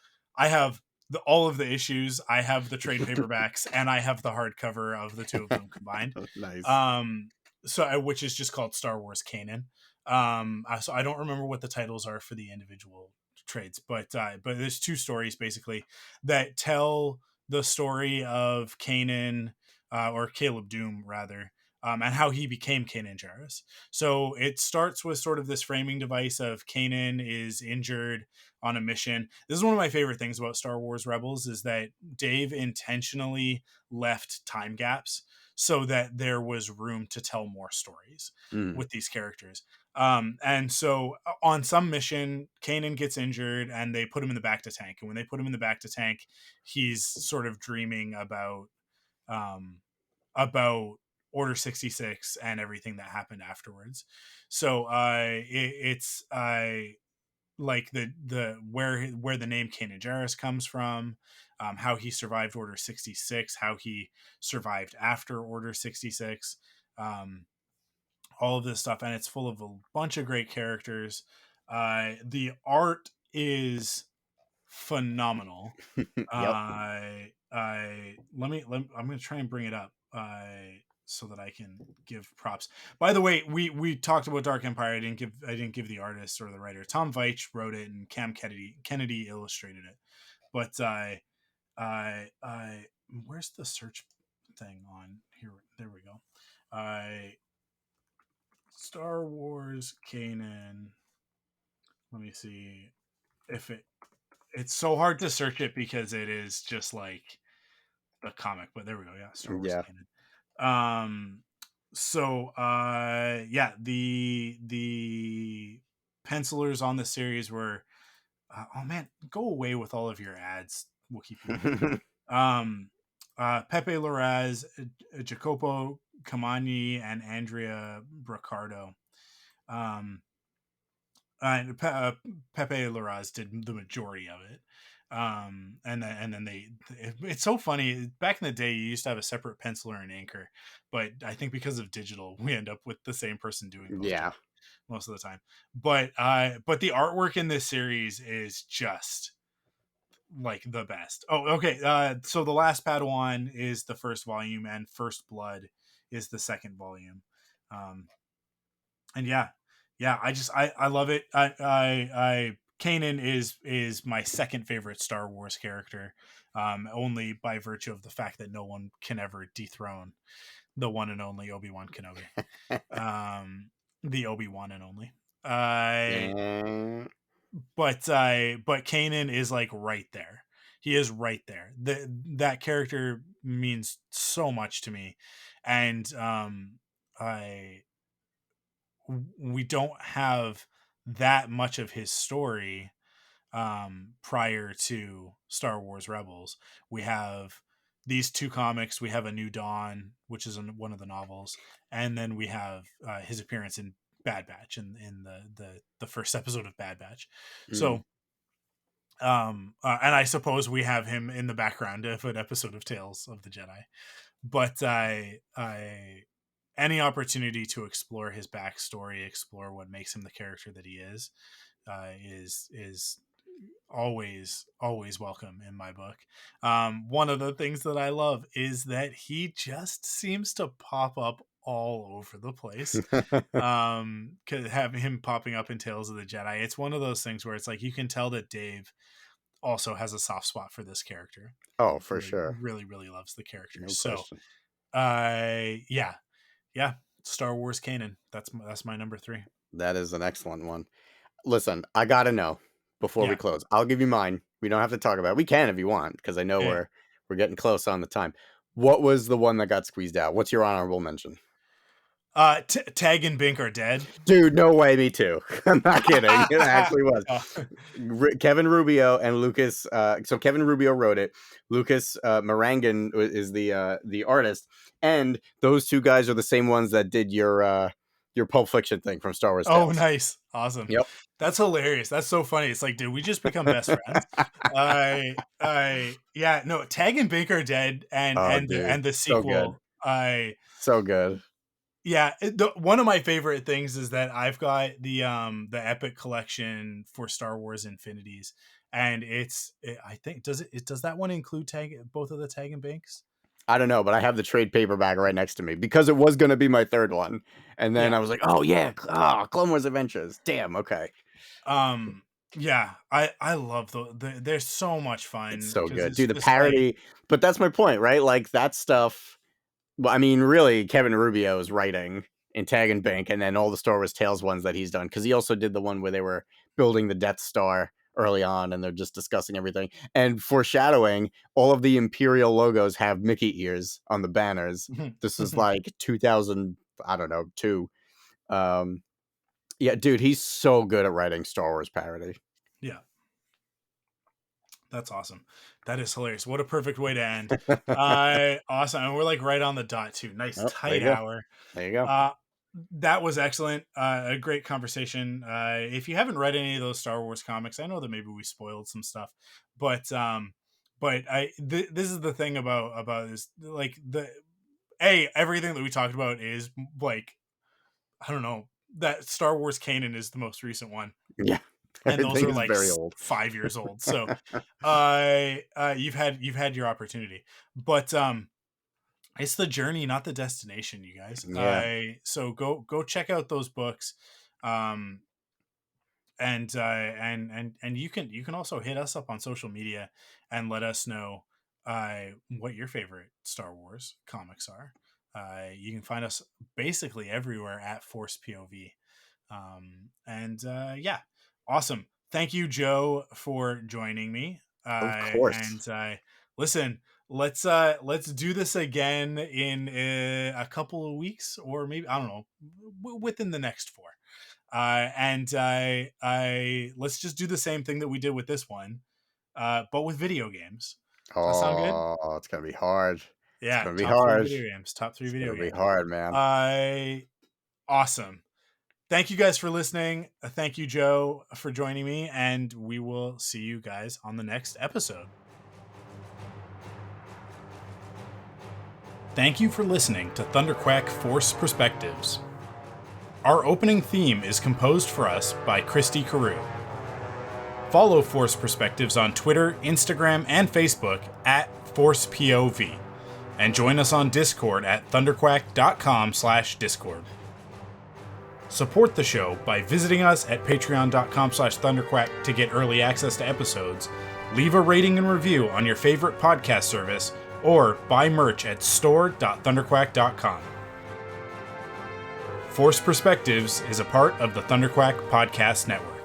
all of the issues. I have the trade paperbacks, and I have the hardcover of the two of them combined. Nice. Um, which is just called Star Wars Kanan. So I don't remember what the titles are for the individual trades, but there's two stories basically that tell the story of Kanan, or Caleb Doom rather, and how he became Kanan Jarrus. So it starts with sort of this framing device of Kanan is injured on a mission. This is one of my favorite things about Star Wars Rebels, is that Dave intentionally left time gaps so that there was room to tell more stories with these characters. And so on some mission, Kanan gets injured and they put him in the back to tank. And when they put him in the back to tank, he's sort of dreaming about Order 66 and everything that happened afterwards. So it's like the where the name Kanan Jarrus comes from, how he survived Order 66, how he survived after Order 66, all of this stuff, and it's full of a bunch of great characters. The art is phenomenal. Yep. I'm gonna try and bring it up so that I can give props. By the way, we talked about Dark Empire. I didn't give the artist or the writer. Tom Veitch wrote it and Cam Kennedy illustrated it. But I where's the search thing on here? There we go. Star Wars Kanan. Let me see if it's so hard to search it because it is just like the comic, but there we go. Yeah, Star Wars Kanan. So yeah, the pencilers on the series were oh man, go away with all of your ads, Wikipedia. Pepe Larraz, Jacopo Camani, and Andrea Braccardo. And Pepe Larraz did the majority of it. And then it's so funny. Back in the day, you used to have a separate penciler and inker, but I think because of digital, we end up with the same person doing most of the time. But the artwork in this series is just like the best. Oh, okay. So The Last Padawan is the first volume, and First Blood is the second volume. And yeah, I love it. Kanan is my second favorite Star Wars character, only by virtue of the fact that no one can ever dethrone the one and only Obi-Wan Kenobi. The Obi-Wan and only. But Kanan is like right there. He is right there. That character means so much to me, and we don't have that much of his story prior to Star Wars Rebels. We have these two comics. We have A New Dawn, which is one of the novels, and then we have his appearance in Bad Batch in the first episode of Bad Batch. So and I suppose we have him in the background of an episode of Tales of the Jedi. But any opportunity to explore his backstory, explore what makes him the character that he is always welcome in my book. One of the things that I love is that he just seems to pop up all over the place. Having him popping up in Tales of the Jedi, it's one of those things where it's like you can tell that Dave also has a soft spot for this character. Oh, for sure. Really loves the character. No so question. yeah, Star Wars Kanan. That's my number 3. That is an excellent one. Listen, I gotta know before we close. I'll give you mine. We don't have to talk about it. We can if you want, because I know we're getting close on the time. What was the one that got squeezed out? What's your honorable mention? Tag and Bink are dead. Dude, no way. Me too. I'm not kidding. It actually was. Kevin Rubio and Lucas. So Kevin Rubio wrote it. Lucas Morangan is the artist, and those two guys are the same ones that did your Pulp Fiction thing from Star Wars Tales. Oh, nice. Awesome. Yep. That's hilarious. That's so funny. It's like, did we just become best friends? Yeah, no, Tag and Bink are dead, and the sequel. So good. Yeah, one of my favorite things is that I've got the Epic collection for Star Wars Infinities, and I think does that one include both of the Tag and Binks? I don't know, but I have the trade paperback right next to me because it was going to be my third one, and then I was like, oh yeah, Clone Wars Adventures. Damn, okay. Yeah, I love they're so much It's fun so because good. it's Dude, the just like parody, but that's my point, right? Like that stuff. Well, I mean, really, Kevin Rubio is writing in Tag and Bank, and then all the Star Wars Tales ones that he's done, because he also did the one where they were building the Death Star early on, and they're just discussing everything and foreshadowing. All of the Imperial logos have Mickey ears on the banners. This is like 2000, I don't know, 2. Um, yeah, dude, he's so good at writing Star Wars parody. yeah, that's awesome. That is hilarious. What a perfect way to end. Awesome, and we're like right on the dot too. Nice Oh, there you tight go. hour. There you go. Uh, that was excellent. A great conversation. If you haven't read any of those Star Wars comics, I know that maybe we spoiled some stuff, but this is the thing about this, like everything that we talked about is like, I don't know, that Star Wars canon is the most recent one, Yeah, and those everything are is like very old. 5 years old. So, you've had your opportunity, but it's the journey, not the destination, you guys. Yeah. So go check out those books, um, and you can also hit us up on social media and let us know what your favorite Star Wars comics are. You can find us basically everywhere at Force POV. And yeah, awesome. Thank you, Joe, for joining me. Of course. And listen, let's do this again in a couple of weeks, or maybe, I don't know, within the next 4. And I let's just do the same thing that we did with this one, but with video games. Does that sound good? Oh, it's gonna be hard. It's Yeah, gonna be top 3 hard. video games. Top 3 It's video gonna be games. hard, man. Awesome. Thank you guys for listening. Thank you, Joe, for joining me, and we will see you guys on the next episode. Thank you for listening to Thunderquack Force Perspectives. Our opening theme is composed for us by Christy Carew. Follow Force Perspectives on Twitter, Instagram, and Facebook at ForcePOV, and join us on Discord at thunderquack.com/discord. Support the show by visiting us at patreon.com/thunderquack to get early access to episodes, leave a rating and review on your favorite podcast service, or buy merch at store.thunderquack.com. Force Perspectives is a part of the Thunderquack Podcast Network.